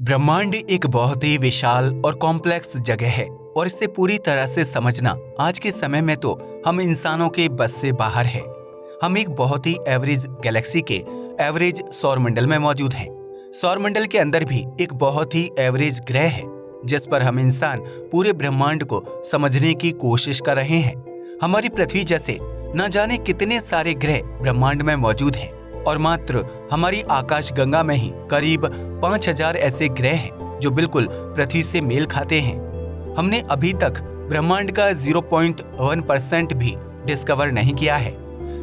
ब्रह्मांड एक बहुत ही विशाल और कॉम्प्लेक्स जगह है और इसे पूरी तरह से समझना आज के समय में तो हम इंसानों के बस से बाहर है। हम एक बहुत ही एवरेज गैलेक्सी के एवरेज सौरमंडल में मौजूद हैं। सौरमंडल के अंदर भी एक बहुत ही एवरेज ग्रह है जिस पर हम इंसान पूरे ब्रह्मांड को समझने की कोशिश कर रहे हैं। हमारी पृथ्वी जैसे न जाने कितने सारे ग्रह ब्रह्मांड में मौजूद हैं और मात्र हमारी आकाशगंगा में ही करीब 5000 ऐसे ग्रह हैं जो बिल्कुल पृथ्वी से मेल खाते हैं। हमने अभी तक ब्रह्मांड का 0.1% भी डिस्कवर नहीं किया है,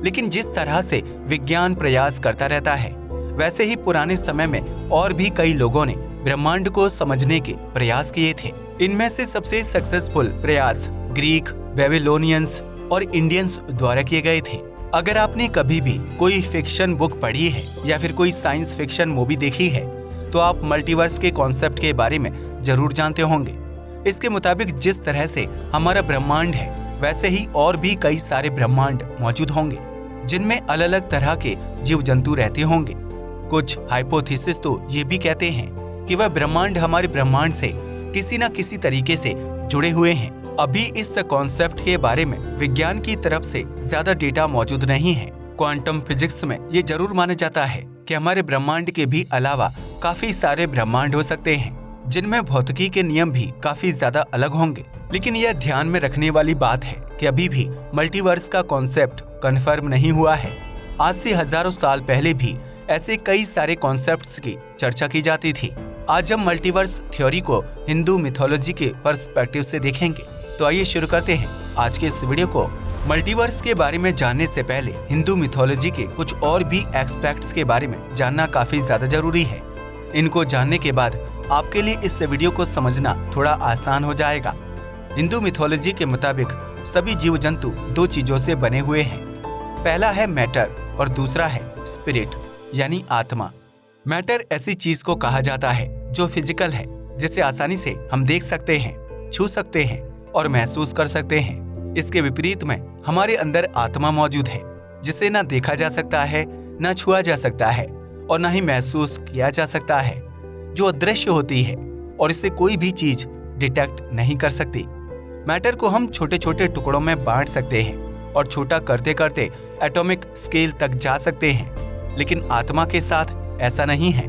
लेकिन जिस तरह से विज्ञान प्रयास करता रहता है वैसे ही पुराने समय में और भी कई लोगों ने ब्रह्मांड को समझने के प्रयास किए थे। इनमें से सबसे सक्सेसफुल प्रयास ग्रीक, बेबीलोनियंस और इंडियंस द्वारा किए गए थे। अगर आपने कभी भी कोई फिक्शन बुक पढ़ी है या फिर कोई साइंस फिक्शन मूवी देखी है तो आप मल्टीवर्स के कॉन्सेप्ट के बारे में जरूर जानते होंगे। इसके मुताबिक जिस तरह से हमारा ब्रह्मांड है वैसे ही और भी कई सारे ब्रह्मांड मौजूद होंगे जिनमें अलग अलग तरह के जीव जंतु रहते होंगे। कुछ हाइपोथेसिस तो ये भी कहते हैं कि वह ब्रह्मांड हमारे ब्रह्मांड से किसी न किसी तरीके से जुड़े हुए हैं। अभी इस कॉन्सेप्ट के बारे में विज्ञान की तरफ से ज्यादा डेटा मौजूद नहीं है। क्वांटम फिजिक्स में ये जरूर माना जाता है कि हमारे ब्रह्मांड के भी अलावा काफी सारे ब्रह्मांड हो सकते हैं जिनमें भौतिकी के नियम भी काफी ज्यादा अलग होंगे। लेकिन यह ध्यान में रखने वाली बात है कि अभी भी मल्टीवर्स का कॉन्सेप्ट कन्फर्म नहीं हुआ है। आज से हजारों साल पहले भी ऐसे कई सारे कॉन्सेप्ट्स की चर्चा की जाती थी। आज हम मल्टीवर्स थ्योरी को हिंदू मिथोलॉजी के पर्सपेक्टिव से देखेंगे। तो आइए शुरू करते हैं आज के इस वीडियो को। मल्टीवर्स के बारे में जानने से पहले हिंदू मिथोलॉजी के कुछ और भी एस्पेक्ट्स के बारे में जानना काफी ज्यादा जरूरी है। इनको जानने के बाद आपके लिए इस वीडियो को समझना थोड़ा आसान हो जाएगा। हिंदू मिथोलॉजी के मुताबिक सभी जीव जंतु दो चीजों से बने हुए हैं। पहला है मैटर और दूसरा है स्पिरिट यानी आत्मा। मैटर ऐसी चीज को कहा जाता है जो फिजिकल है, जिसे आसानी से हम देख सकते हैं, छू सकते हैं और महसूस कर सकते हैं। इसके विपरीत में हमारे अंदर आत्मा मौजूद है जिसे ना देखा जा सकता है, ना छुआ जा सकता है और ना ही महसूस किया जा सकता है, जो अदृश्य होती है और इससे कोई भी चीज डिटेक्ट नहीं कर सकती। मैटर को हम छोटे छोटे टुकड़ों में बांट सकते हैं और छोटा करते करते एटॉमिक स्केल तक जा सकते हैं, लेकिन आत्मा के साथ ऐसा नहीं है।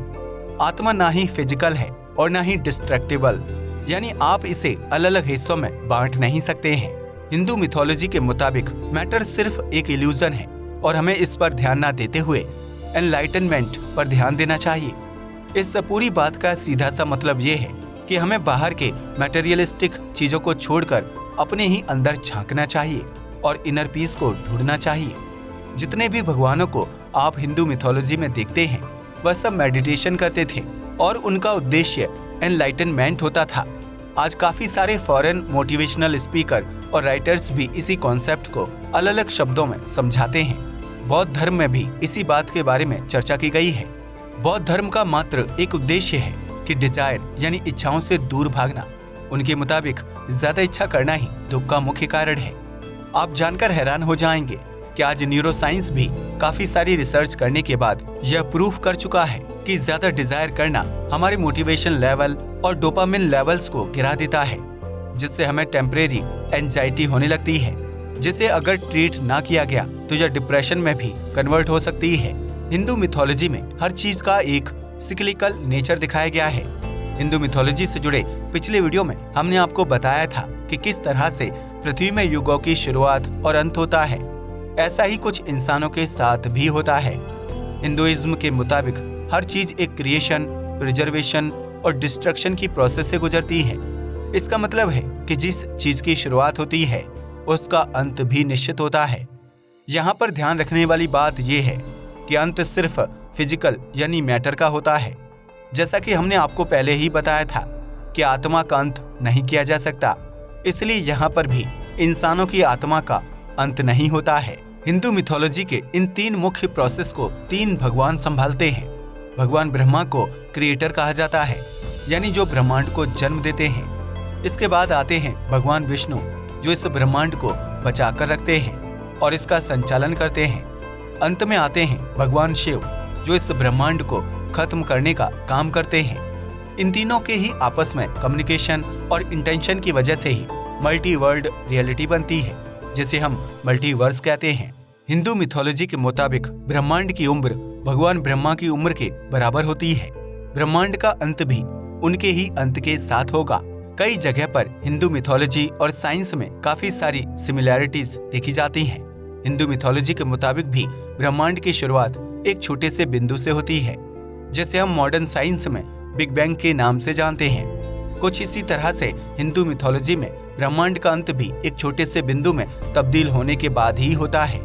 आत्मा ना ही फिजिकल है और ना ही डिस्ट्रक्टिबल, यानी आप इसे अलग अलग हिस्सों में बांट नहीं सकते हैं। हिंदू मिथोलॉजी के मुताबिक मैटर सिर्फ एक इल्यूजन है और हमें इस पर ध्यान न देते हुए एनलाइटनमेंट पर ध्यान देना चाहिए। इस पूरी बात का सीधा सा मतलब ये है कि हमें बाहर के मटेरियलिस्टिक चीजों को छोड़कर अपने ही अंदर झांकना चाहिए और इनर पीस को ढूंढना चाहिए। जितने भी भगवानों को आप हिंदू मिथोलॉजी में देखते हैं वह सब मेडिटेशन करते थे और उनका उद्देश्य एनलाइटनमेंट होता था। आज काफी सारे फॉरेन मोटिवेशनल स्पीकर और राइटर्स भी इसी कॉन्सेप्ट को अलग अलग शब्दों में समझाते हैं। बौद्ध धर्म में भी इसी बात के बारे में चर्चा की गई है। बौद्ध धर्म का मात्र एक उद्देश्य है कि डिजायर यानी इच्छाओं से दूर भागना। उनके मुताबिक ज्यादा इच्छा करना ही दुख का मुख्य कारण है। आप जानकर हैरान हो जाएंगे कि आज न्यूरोसाइंस भी काफी सारी रिसर्च करने के बाद यह प्रूफ कर चुका है कि ज्यादा डिजायर करना हमारे मोटिवेशन लेवल और डोपामिन लेवल्स को गिरा देता है, जिससे हमें टेम्परेरी एंजाइटी होने लगती है, जिसे अगर ट्रीट ना किया गया तो यह डिप्रेशन में भी कन्वर्ट हो सकती है। हिंदू मिथोलॉजी में हर चीज का एक सिक्लिकल नेचर दिखाया गया है। हिंदू मिथोलॉजी से जुड़े पिछले वीडियो में हमने आपको बताया था कि किस तरह से पृथ्वी में युगों की शुरुआत और अंत होता है। ऐसा ही कुछ इंसानों के साथ भी होता है। हिंदुइज्म के मुताबिक हर चीज एक क्रिएशन, प्रिजर्वेशन और डिस्ट्रक्शन की प्रोसेस से गुजरती है। इसका मतलब है कि जिस चीज की शुरुआत होती है उसका अंत भी निश्चित होता है। यहाँ पर ध्यान रखने वाली बात यह है कि अंत सिर्फ फिजिकल यानी मैटर का होता है। जैसा कि हमने आपको पहले ही बताया था कि आत्मा का अंत नहीं किया जा सकता, इसलिए यहाँ पर भी इंसानों की आत्मा का अंत नहीं होता है। हिंदू मिथोलॉजी के इन तीन मुख्य प्रोसेस को तीन भगवान संभालते हैं। भगवान ब्रह्मा को क्रिएटर कहा जाता है, यानी जो ब्रह्मांड को जन्म देते हैं। इसके बाद आते हैं भगवान विष्णु, जो इस ब्रह्मांड को बचाकर रखते हैं और इसका संचालन करते हैं। अंत में आते हैं भगवान शिव, जो इस ब्रह्मांड को खत्म करने का काम करते हैं। इन तीनों के ही आपस में कम्युनिकेशन और इंटेंशन की वजह से ही मल्टी वर्ल्ड रियलिटी बनती है, जिसे हम मल्टीवर्स कहते हैं। हिंदू मिथोलॉजी के मुताबिक ब्रह्मांड की उम्र भगवान ब्रह्मा की उम्र के बराबर होती है। ब्रह्मांड का अंत भी उनके ही अंत के साथ होगा। कई जगह पर हिंदू मिथोलॉजी और साइंस में काफी सारी सिमिलैरिटीज देखी जाती हैं। हिंदू मिथोलॉजी के मुताबिक भी ब्रह्मांड की शुरुआत एक छोटे से बिंदु से होती है, जिसे हम मॉडर्न साइंस में बिग बैंग के नाम से जानते हैं। कुछ इसी तरह से हिंदू मिथोलॉजी में ब्रह्मांड का अंत भी एक छोटे से बिंदु में तब्दील होने के बाद ही होता है,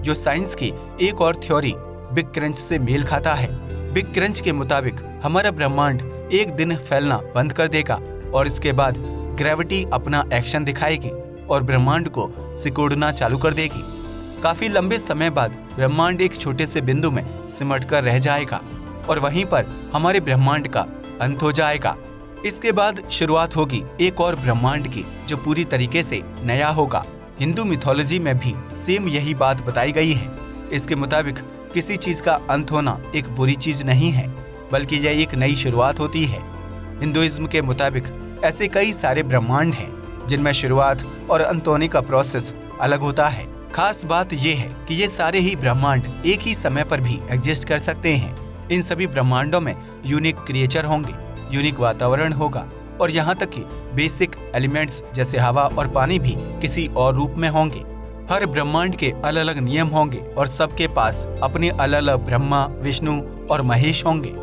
जो साइंस की एक और थ्योरी बिग क्रंच से मेल खाता है। बिग क्रंच के मुताबिक हमारा ब्रह्मांड एक दिन फैलना बंद कर देगा और इसके बाद ग्रेविटी अपना एक्शन दिखाएगी और ब्रह्मांड को सिकुड़ना चालू कर देगी। काफी लंबे समय बाद ब्रह्मांड एक छोटे से बिंदु में सिमट कर रह जाएगा और वहीं पर हमारे ब्रह्मांड का अंत हो जाएगा। इसके बाद शुरुआत होगी एक और ब्रह्मांड की, जो पूरी तरीके से नया होगा। हिंदू मिथोलॉजी में भी सेम यही बात बताई गई है। इसके मुताबिक किसी चीज का अंत होना एक बुरी चीज नहीं है, बल्कि यह एक नई शुरुआत होती है। हिंदुइज्म के मुताबिक ऐसे कई सारे ब्रह्मांड हैं जिनमें शुरुआत और अंत होने का प्रोसेस अलग होता है। खास बात यह है कि ये सारे ही ब्रह्मांड एक ही समय पर भी एग्जिस्ट कर सकते हैं। इन सभी ब्रह्मांडों में यूनिक क्रिएचर होंगे, यूनिक वातावरण होगा और यहाँ तक कि बेसिक एलिमेंट्स जैसे हवा और पानी भी किसी और रूप में होंगे। हर ब्रह्मांड के अलग अलग नियम होंगे और सबके पास अपने अलग अलग ब्रह्मा, विष्णु और महेश होंगे।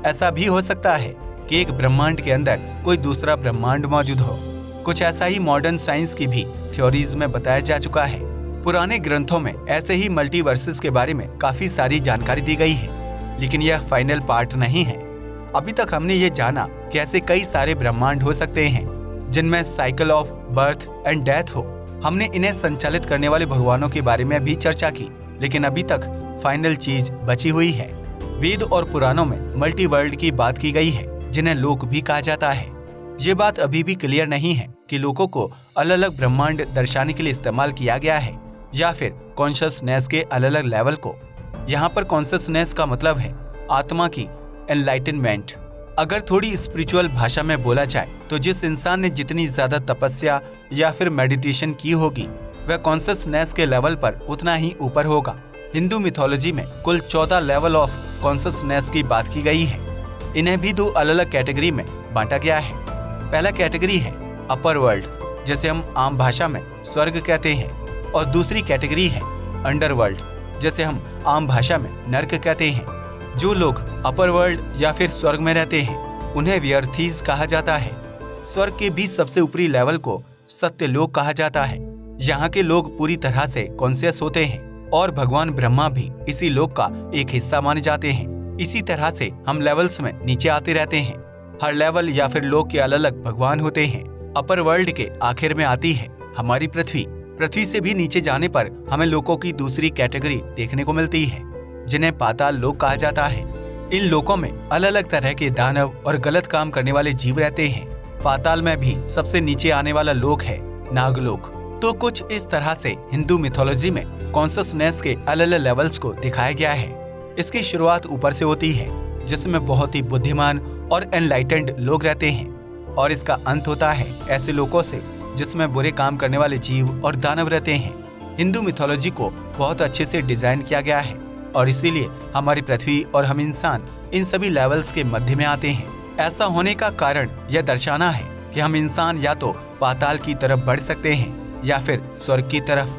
ऐसा भी हो सकता है कि एक ब्रह्मांड के अंदर कोई दूसरा ब्रह्मांड मौजूद हो। कुछ ऐसा ही मॉडर्न साइंस की भी थ्योरीज में बताया जा चुका है। पुराने ग्रंथों में ऐसे ही मल्टीवर्सेस के बारे में काफी सारी जानकारी दी गई है, लेकिन यह फाइनल पार्ट नहीं है। अभी तक हमने ये जाना कि ऐसे कई सारे ब्रह्मांड हो सकते हैं जिनमें cycle of birth and death हो। हमने इन्हें संचालित करने वाले भगवानों के बारे में भी चर्चा की, लेकिन अभी तक फाइनल चीज बची हुई है। वेद और पुराणों में मल्टी वर्ल्ड की बात की गई है, जिन्हें लोक भी कहा जाता है। ये बात अभी भी क्लियर नहीं है कि लोकों को अलग अलग ब्रह्मांड दर्शाने के लिए इस्तेमाल किया गया है या फिर कॉन्शियसनेस के अलग अलग लेवल को। यहाँ पर कॉन्शियसनेस का मतलब है आत्मा की एनलाइटनमेंट। अगर थोड़ी स्पिरिचुअल भाषा में बोला जाए तो जिस इंसान ने जितनी ज्यादा तपस्या या फिर मेडिटेशन की होगी, वह कॉन्शियसनेस के लेवल पर उतना ही ऊपर होगा। हिंदू मिथोलॉजी में कुल 14 लेवल ऑफ कॉन्शियसनेस की बात की गई है। इन्हें भी 2 अलग अलग कैटेगरी में बांटा गया है। पहला कैटेगरी है अपर वर्ल्ड, जिसे हम आम भाषा में स्वर्ग कहते हैं, और दूसरी कैटेगरी है अंडरवर्ल्ड, जिसे हम आम भाषा में नर्क कहते हैं। जो लोग अपर वर्ल्ड या फिर स्वर्ग में रहते हैं उन्हें व्यर्थीज कहा जाता है। स्वर्ग के भी सबसे ऊपरी लेवल को सत्यलोक कहा जाता है। यहाँ के लोग पूरी तरह से कॉन्शियस होते हैं और भगवान ब्रह्मा भी इसी लोक का एक हिस्सा माने जाते हैं। इसी तरह से हम लेवल्स में नीचे आते रहते हैं। हर लेवल या फिर लोक के अलग अलग भगवान होते हैं। अपर वर्ल्ड के आखिर में आती है हमारी पृथ्वी। पृथ्वी से भी नीचे जाने पर हमें लोकों की दूसरी कैटेगरी देखने को मिलती है, जिन्हें पाताल लोक कहा जाता है। इन लोकों में अलग अलग तरह के दानव और गलत काम करने वाले जीव रहते हैं। पाताल में भी सबसे नीचे आने वाला लोक है नागलोक। तो कुछ इस तरह से हिंदू मिथोलॉजी में कॉन्शियसनेस के अलग अलग लेवल्स को दिखाया गया है। इसकी शुरुआत ऊपर से होती है, जिसमें बहुत ही बुद्धिमान और एनलाइटेंड लोग रहते हैं, और इसका अंत होता है ऐसे लोगों से जिसमें बुरे काम करने वाले जीव और दानव रहते हैं। हिंदू मिथोलॉजी को बहुत अच्छे से डिजाइन किया गया है और इसीलिए हमारी पृथ्वी और हम इंसान इन सभी लेवल्स के मध्य में आते हैं। ऐसा होने का कारण यह दर्शाना है कि हम इंसान या तो पाताल की तरफ बढ़ सकते हैं या फिर स्वर्ग की तरफ।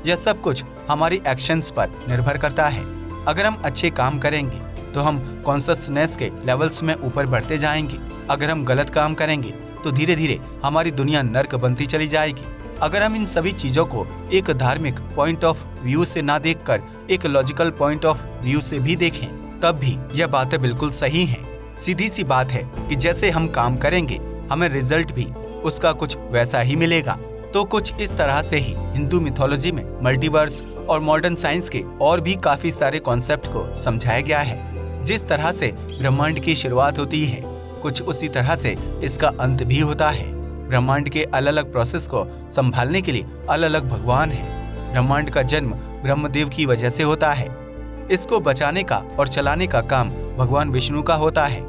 यह सब कुछ हमारी एक्शंस पर निर्भर करता है। अगर हम अच्छे काम करेंगे तो हम कॉन्शियसनेस के लेवल्स में ऊपर बढ़ते जाएंगे। अगर हम गलत काम करेंगे तो धीरे धीरे हमारी दुनिया नर्क बनती चली जाएगी। अगर हम इन सभी चीजों को एक धार्मिक पॉइंट ऑफ व्यू से ना देखकर एक लॉजिकल पॉइंट ऑफ व्यू से भी देखें, तब भी यह बातें बिल्कुल सही हैं। सीधी सी बात है कि जैसे हम काम करेंगे हमें रिजल्ट भी उसका कुछ वैसा ही मिलेगा। तो कुछ इस तरह से ही हिंदू मिथोलॉजी में मल्टीवर्स और मॉडर्न साइंस के और भी काफी सारे कॉन्सेप्ट को समझाया गया है। जिस तरह से ब्रह्मांड की शुरुआत होती है, कुछ उसी तरह से इसका अंत भी होता है। ब्रह्मांड के अलग अलग प्रोसेस को संभालने के लिए अलग अलग भगवान हैं। ब्रह्मांड का जन्म ब्रह्मदेव की वजह से होता है। इसको बचाने का और चलाने का काम भगवान विष्णु का होता है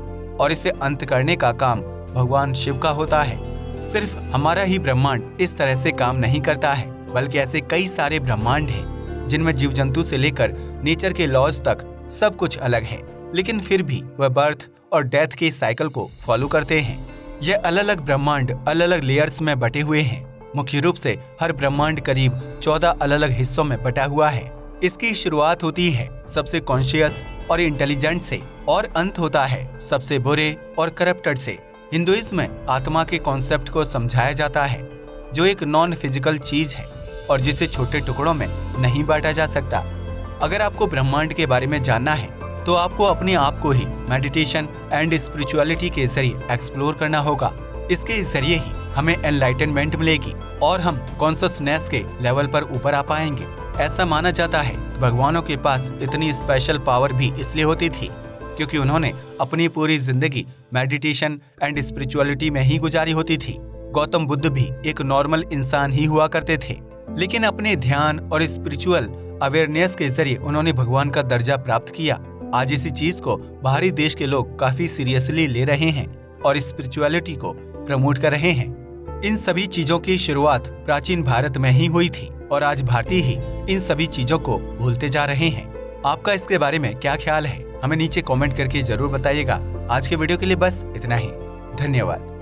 और इसे अंत करने का काम भगवान शिव का होता है। सिर्फ हमारा ही ब्रह्मांड इस तरह से काम नहीं करता है, बल्कि ऐसे कई सारे ब्रह्मांड हैं जिनमें जीव जंतु से लेकर नेचर के लॉज तक सब कुछ अलग है, लेकिन फिर भी वह बर्थ और डेथ के साइकिल को फॉलो करते हैं। यह अलग अलग ब्रह्मांड अलग अलग लेयर्स में बटे हुए हैं। मुख्य रूप से हर ब्रह्मांड करीब 14 अलग अलग हिस्सों में बटा हुआ है। इसकी शुरुआत होती है सबसे कॉन्शियस और इंटेलिजेंट से और अंत होता है सबसे बुरे और करप्टेड से। हिंदुइज्म में आत्मा के कॉन्सेप्ट को समझाया जाता है, जो एक नॉन फिजिकल चीज है और जिसे छोटे टुकड़ों में नहीं बांटा जा सकता। अगर आपको ब्रह्मांड के बारे में जानना है तो आपको अपने आप को ही मेडिटेशन एंड स्पिरिचुअलिटी के जरिए एक्सप्लोर करना होगा। इसके जरिए ही हमें एनलाइटनमेंट मिलेगी और हम कॉन्शियसनेस के लेवल पर ऊपर आ पाएंगे। ऐसा माना जाता है भगवानों के पास इतनी स्पेशल पावर भी इसलिए होती थी क्योंकि उन्होंने अपनी पूरी जिंदगी मेडिटेशन एंड स्पिरिचुअलिटी में ही गुजारी होती थी। गौतम बुद्ध भी एक नॉर्मल इंसान ही हुआ करते थे, लेकिन अपने ध्यान और स्पिरिचुअल अवेयरनेस के जरिए उन्होंने भगवान का दर्जा प्राप्त किया। आज इसी चीज को बाहरी देश के लोग काफी सीरियसली ले रहे हैं और स्पिरिचुअलिटी को प्रमोट कर रहे हैं। इन सभी चीजों की शुरुआत प्राचीन भारत में ही हुई थी और आज भारतीय ही इन सभी चीजों को भूलते जा रहे हैं। आपका इसके बारे में क्या ख्याल है, हमें नीचे कमेंट करके जरूर बताइएगा। आज के वीडियो के लिए बस इतना ही। धन्यवाद।